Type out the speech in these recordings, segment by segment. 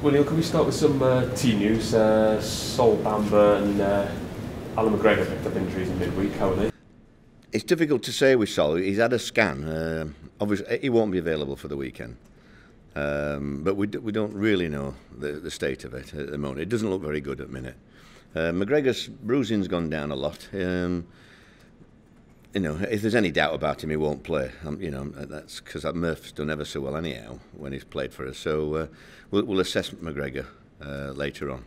William, can we start with some team news? Sol Bamba and Alan McGregor picked up injuries in midweek. How are they? It's difficult to say with Sol. He's had a scan. Obviously, he won't be available for the weekend. But we don't really know the state of it at the moment. It doesn't look very good at the minute. McGregor's bruising's gone down a lot. If there's any doubt about him, he won't play. That's because Murph's done ever so well anyhow when he's played for us. So we'll assess McGregor later on.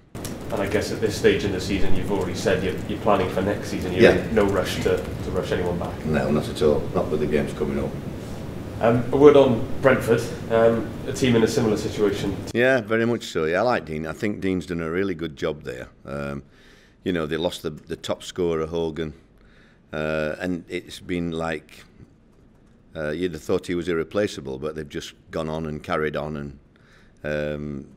And I guess at this stage in the season, you've already said you're planning for next season. You're in no rush to rush anyone back. No, not at all. Not with the games coming up. A word on Brentford, a team in a similar situation. Yeah, very much so. Yeah, I like Dean. I think Dean's done a really good job there. They lost the top scorer, Hogan. And it's been like you'd have thought he was irreplaceable, but they've just gone on and carried on, and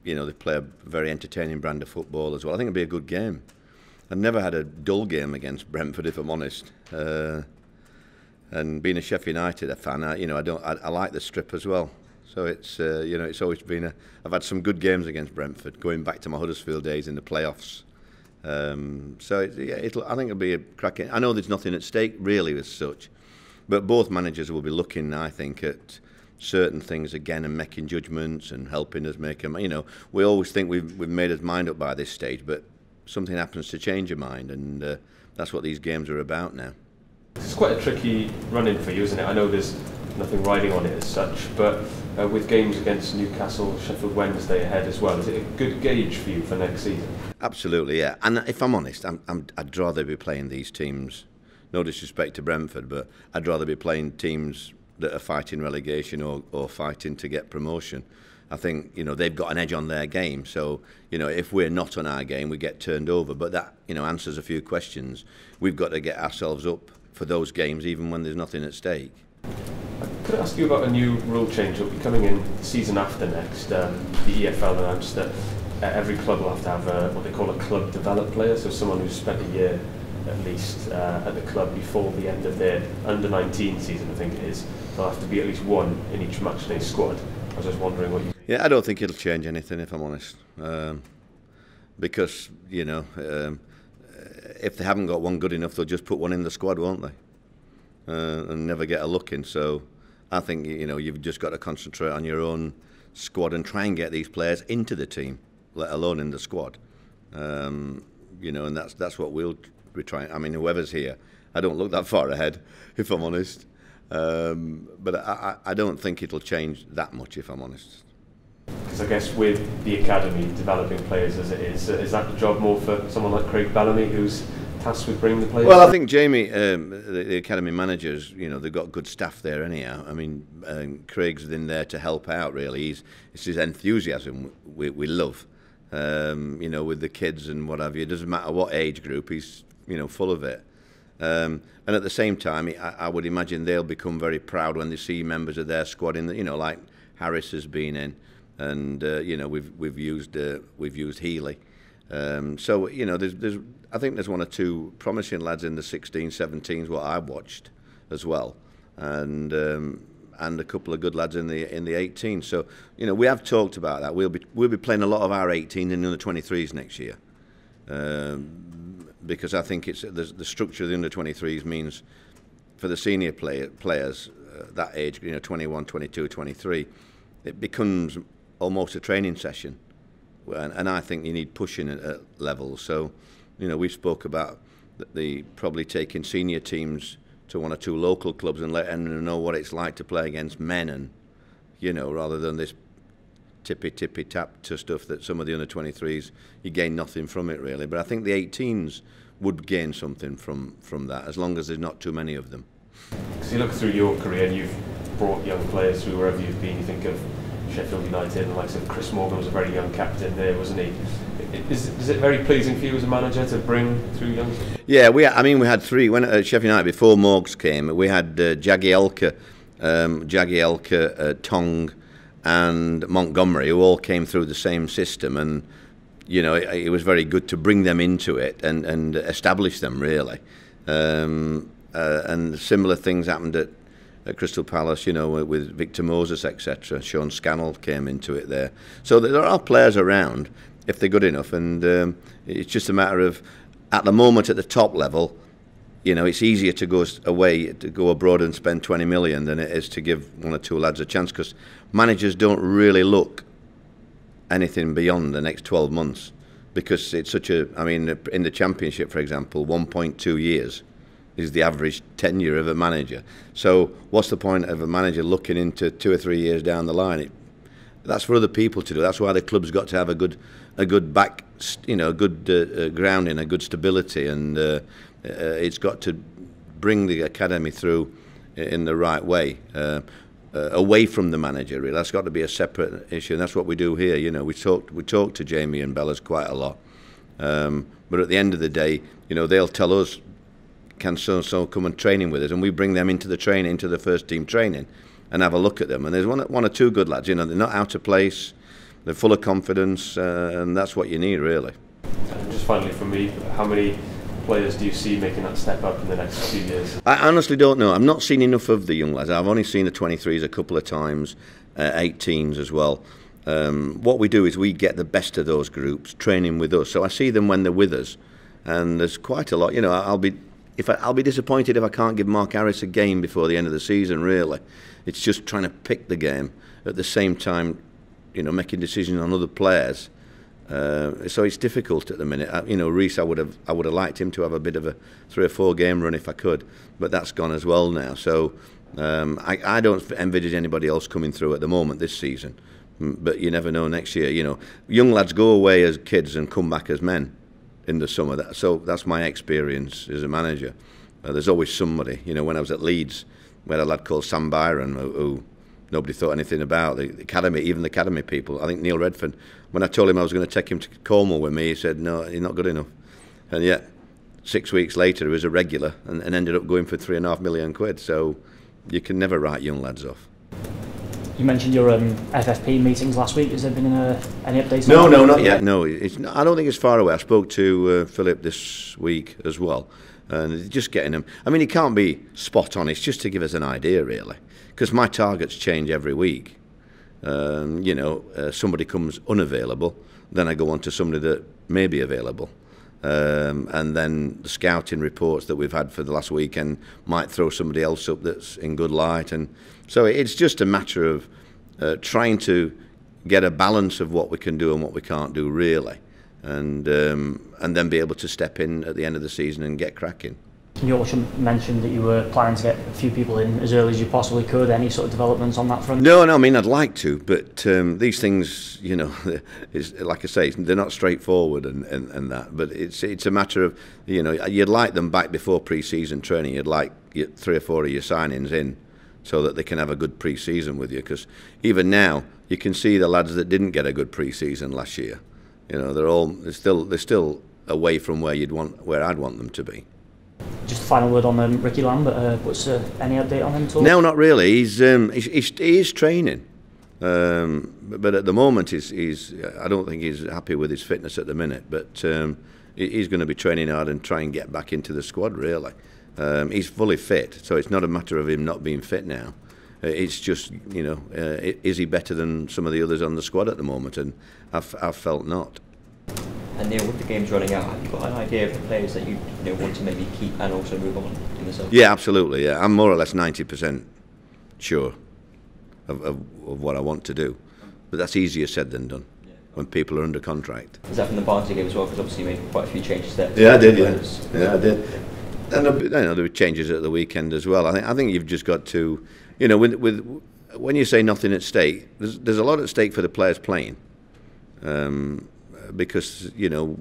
they play a very entertaining brand of football as well. I think it'll be a good game. I've never had a dull game against Brentford, if I'm honest. And being a Sheffield United fan, I like the strip as well. So it's it's always been I've had some good games against Brentford, going back to my Huddersfield days in the playoffs. I think it'll be a cracking. I know there's nothing at stake really as such, but both managers will be looking, I think, at certain things again and making judgments and helping us make them. We always think we've made our mind up by this stage, but something happens to change your mind, and that's what these games are about now. It's quite a tricky run-in for you, isn't it? I know there's nothing riding on it as such, but with games against Newcastle, Sheffield Wednesday ahead as well, is it a good gauge for you for next season? Absolutely, yeah. And if I'm honest, I'd rather be playing these teams. No disrespect to Brentford, but I'd rather be playing teams that are fighting relegation or fighting to get promotion. I think they've got an edge on their game. So if we're not on our game, we get turned over. But that answers a few questions. We've got to get ourselves up for those games, even when there's nothing at stake. Could I ask you about a new rule change that will be coming in the season after next? The EFL announced that every club will have to have what they call a club developed player, so someone who's spent a year at least at the club before the end of their under-19 season, I think it is. There'll have to be at least one in each matchday squad. I was just wondering what you... Yeah, I don't think it'll change anything, if I'm honest. Because, if they haven't got one good enough, they'll just put one in the squad, won't they? And never get a look in. So I think, you've just got to concentrate on your own squad and try and get these players into the team, let alone in the squad. And that's what we'll be trying. I mean, whoever's here, I don't look that far ahead, if I'm honest. But I don't think it'll change that much, if I'm honest. Because I guess with the academy developing players as it is that the job more for someone like Craig Bellamy, who's tasked with bringing the players? Well, I think Jamie, the academy managers, they've got good staff there anyhow. I mean, Craig's in there to help out, really. It's his enthusiasm we love, with the kids and what have you. It doesn't matter what age group, he's, full of it. And at the same time, I would imagine they'll become very proud when they see members of their squad in the, like Harris has been in, and we've used Healy. So I think there's one or two promising lads in the 16s, 17s, what I've watched as well, and a couple of good lads in the 18s. So we have talked about that. We'll be playing a lot of our 18 and under 23s next year. Because I think it's the structure of the under-23s means for the senior players that age, 21, 22, 23, it becomes almost a training session, and I think you need pushing at levels. So, we spoke about the probably taking senior teams to one or two local clubs and letting them know what it's like to play against men, and rather than this tippy tap to stuff that some of the under 23s, you gain nothing from it really. But I think the 18s would gain something from that, as long as there's not too many of them. Because you look through your career and you've brought young players through wherever you've been. You think of Sheffield United, and like I said, Chris Morgan was a very young captain there, wasn't he? Is it very pleasing for you as a manager to bring through young? Yeah, we had three when at Sheffield United before Morgs came. We had Jagielka, Tong, and Montgomery, who all came through the same system, and it was very good to bring them into it and establish them really. And similar things happened at at Crystal Palace, you know, with Victor Moses, etc. Sean Scannell came into it there. So there are players around if they're good enough, and it's just a matter of, at the moment at the top level, you know, it's easier to go away, to go abroad and spend 20 million than it is to give one or two lads a chance, because managers don't really look anything beyond the next 12 months, because it's such a, I mean, in the Championship, for example, 1.2 years is the average tenure of a manager. So what's the point of a manager looking into 2 or 3 years down the line? That's for other people to do. That's why the club's got to have a good back, you know, a good grounding, a good stability, and it's got to bring the academy through in the right way, away from the manager. Really, that's got to be a separate issue, and that's what we do here. You know, we talk to Jamie and Bellas quite a lot, but at the end of the day, you know, they'll tell us, can so come and training with us, and we bring them into the training, into the first team training, and have a look at them. And there's one or two good lads. You know, they're not out of place. They're full of confidence, and that's what you need, really. And just finally, from me, how many players do you see making that step up in the next few years? I honestly don't know. I've not seen enough of the young lads. I've only seen the 23s a couple of times, 18s as well. What we do is we get the best of those groups training with us. So I see them when they're with us, and there's quite a lot. You know, I'll be disappointed if I can't give Mark Harris a game before the end of the season. Really, it's just trying to pick the game at the same time, you know, making decisions on other players. So it's difficult at the minute. You know, Reece, I would have liked him to have a bit of a 3 or 4 game run if I could, but that's gone as well now. So I don't envisage anybody else coming through at the moment this season. But you never know next year. You know, young lads go away as kids and come back as men in the summer. So that's my experience as a manager. There's always somebody. You know, when I was at Leeds, we had a lad called Sam Byron who nobody thought anything about. The academy, even the academy people. I think Neil Redfern, when I told him I was going to take him to Cornwall with me, he said, no, you're not good enough. And yet, 6 weeks later, he was a regular and ended up going for £3.5 million. So you can never write young lads off. You mentioned your FFP meetings last week. Has there been any updates? No, not yet. No, I don't think it's far away. I spoke to Philip this week as well, and just getting them. I mean, it can't be spot on. It's just to give us an idea, really, because my targets change every week. You know, somebody comes unavailable, then I go on to somebody that may be available. And then the scouting reports that we've had for the last weekend might throw somebody else up that's in good light, and so it's just a matter of trying to get a balance of what we can do and what we can't do, really, and then be able to step in at the end of the season and get cracking. You also mentioned that you were planning to get a few people in as early as you possibly could. Any sort of developments on that front? No, I mean, I'd like to, but these things, you know, like I say, they're not straightforward and that. But it's a matter of, you know, you'd like them back before pre-season training. You'd like 3 or 4 of your signings in, so that they can have a good pre-season with you. Because even now, you can see the lads that didn't get a good pre-season last year. You know, they're still away from where I'd want them to be. Just a final word on Ricky Lambert. What's any update on him at all? No, not really. He is training, but at the moment I don't think he's happy with his fitness at the minute. But he's going to be training hard and try and get back into the squad. Really, he's fully fit, so it's not a matter of him not being fit now. It's just, you know, is he better than some of the others on the squad at the moment? And I've felt not. And Neil, with the games running out, have you got an idea of the players that you want to maybe keep and also move on in the summer? Yeah, absolutely. Yeah, I'm more or less 90% sure of what I want to do, but that's easier said than done when people are under contract. Is that from the Barnsley game as well? Because obviously you made quite a few changes there. Yeah, I did. Yeah, I did. And you know, there were changes at the weekend as well. I think you've just got to, you know, when you say nothing at stake, there's a lot at stake for the players playing. Because, you know,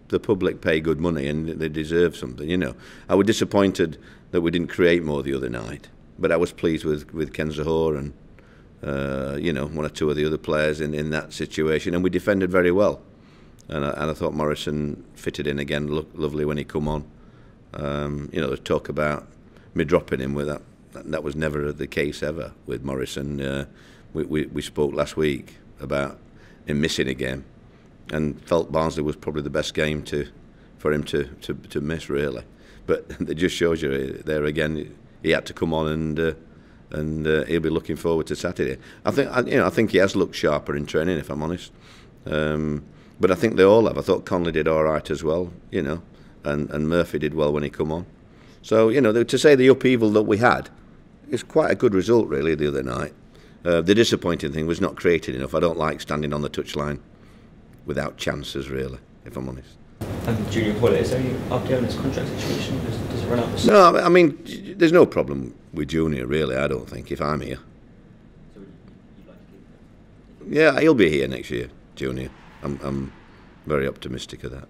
the public pay good money and they deserve something, you know. I was disappointed that we didn't create more the other night, but I was pleased with Ken Zahor and, you know, 1 or 2 of the other players in that situation, and we defended very well. And I thought Morrison fitted in again, looked lovely when he come on. You know, there's talk about me dropping him with that. That was never the case ever with Morrison. We spoke last week about him missing a game, and felt Barnsley was probably the best game for him to miss, really. But it just shows you there again, he had to come on and he'll be looking forward to Saturday. I think he has looked sharper in training, if I'm honest. But I think they all have. I thought Conley did all right as well, and Murphy did well when he come on. So, to say the upheaval that we had is quite a good result, really, the other night. The disappointing thing was not created enough. I don't like standing on the touchline without chances, really, if I'm honest. And Junior Hoyle, is there any update on his contract situation? Does it run out? No, I mean, there's no problem with Junior, really, I don't think, if I'm here. So you'd like to keep him? Yeah, he'll be here next year, Junior. I'm very optimistic of that.